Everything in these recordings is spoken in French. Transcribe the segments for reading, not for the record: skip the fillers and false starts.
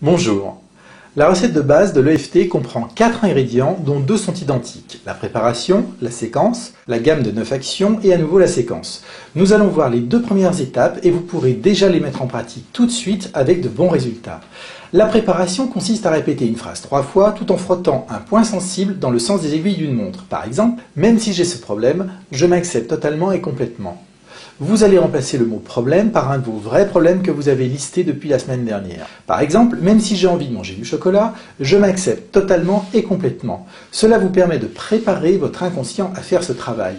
Bonjour. La recette de base de l'EFT comprend 4 ingrédients dont 2 sont identiques. La préparation, la séquence, la gamme de 9 actions et à nouveau la séquence. Nous allons voir les 2 premières étapes et vous pourrez déjà les mettre en pratique tout de suite avec de bons résultats. La préparation consiste à répéter une phrase 3 fois tout en frottant un point sensible dans le sens des aiguilles d'une montre. Par exemple, même si j'ai ce problème, je m'accepte totalement et complètement. Vous allez remplacer le mot « problème » par un de vos vrais problèmes que vous avez listés depuis la semaine dernière. Par exemple, même si j'ai envie de manger du chocolat, je m'accepte totalement et complètement. Cela vous permet de préparer votre inconscient à faire ce travail.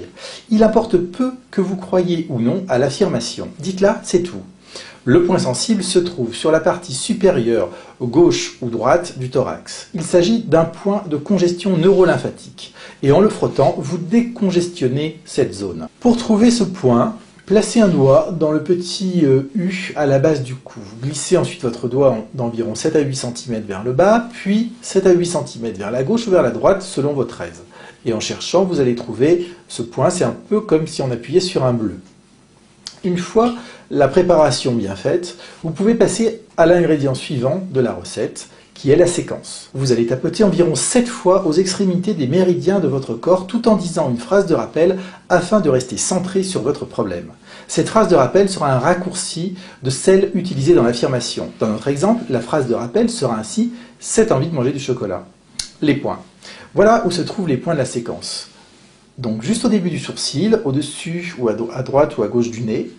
Il importe peu que vous croyiez ou non à l'affirmation. Dites-la, c'est tout. Le point sensible se trouve sur la partie supérieure, gauche ou droite du thorax. Il s'agit d'un point de congestion neurolymphatique. Et en le frottant, vous décongestionnez cette zone. Pour trouver ce point, placez un doigt dans le petit U à la base du cou. Vous glissez ensuite votre doigt d'environ 7 à 8 cm vers le bas, puis 7 à 8 cm vers la gauche ou vers la droite selon votre aise. Et en cherchant, vous allez trouver ce point. C'est un peu comme si on appuyait sur un bleu. Une fois la préparation bien faite, vous pouvez passer à l'ingrédient suivant de la recette, qui est la séquence. Vous allez tapoter environ 7 fois aux extrémités des méridiens de votre corps tout en disant une phrase de rappel afin de rester centré sur votre problème. Cette phrase de rappel sera un raccourci de celle utilisée dans l'affirmation. Dans notre exemple, la phrase de rappel sera ainsi « c'est envie de manger du chocolat ». Les points. Voilà où se trouvent les points de la séquence. Donc juste au début du sourcil, au-dessus ou à droite ou à gauche du nez,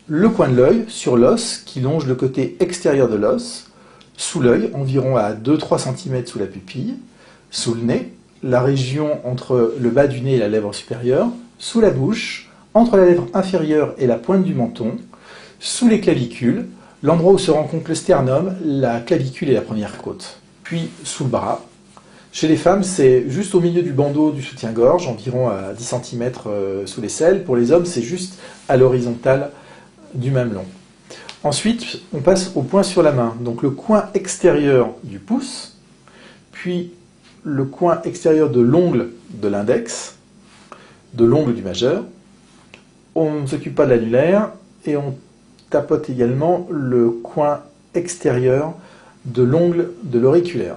le coin de l'œil sur l'os qui longe le côté extérieur de l'os, sous l'œil, environ à 2-3 cm sous la pupille, sous le nez, la région entre le bas du nez et la lèvre supérieure, sous la bouche, entre la lèvre inférieure et la pointe du menton, sous les clavicules, l'endroit où se rencontre le sternum, la clavicule et la première côte, puis sous le bras. Chez les femmes, c'est juste au milieu du bandeau du soutien-gorge, environ à 10 cm sous l'aisselle. Pour les hommes, c'est juste à l'horizontale du mamelon. Ensuite, on passe au point sur la main. Donc le coin extérieur du pouce, puis le coin extérieur de l'ongle de l'index, de l'ongle du majeur. On ne s'occupe pas de l'annulaire et on tapote également le coin extérieur de l'ongle de l'auriculaire.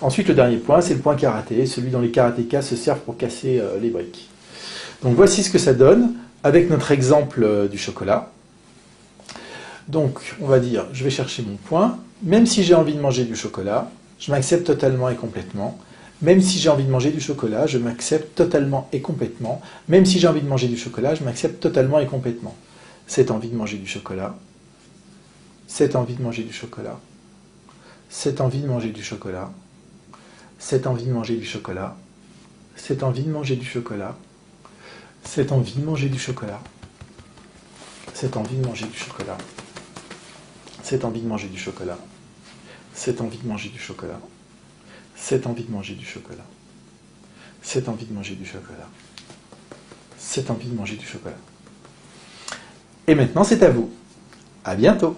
Ensuite, le dernier point, c'est le point karaté, celui dont les karatékas se servent pour casser les briques. Donc voici ce que ça donne avec notre exemple du chocolat. Donc, on va dire, je vais chercher mon point. Même si j'ai envie de manger du chocolat, je m'accepte totalement et complètement. Même si j'ai envie de manger du chocolat, je m'accepte totalement et complètement. Même si j'ai envie de manger du chocolat, je m'accepte totalement et complètement. Cette envie de manger du chocolat. Cette envie de manger du chocolat. Cette envie de manger du chocolat. Cette envie de manger du chocolat. Cette envie de manger du chocolat. Cette envie de manger du chocolat. Cette envie de manger du chocolat. Cette envie de manger du chocolat. Cette envie de manger du chocolat. Cette envie de manger du chocolat. Cette envie de manger du chocolat. Cette envie de manger du chocolat. Et maintenant, c'est à vous. À bientôt.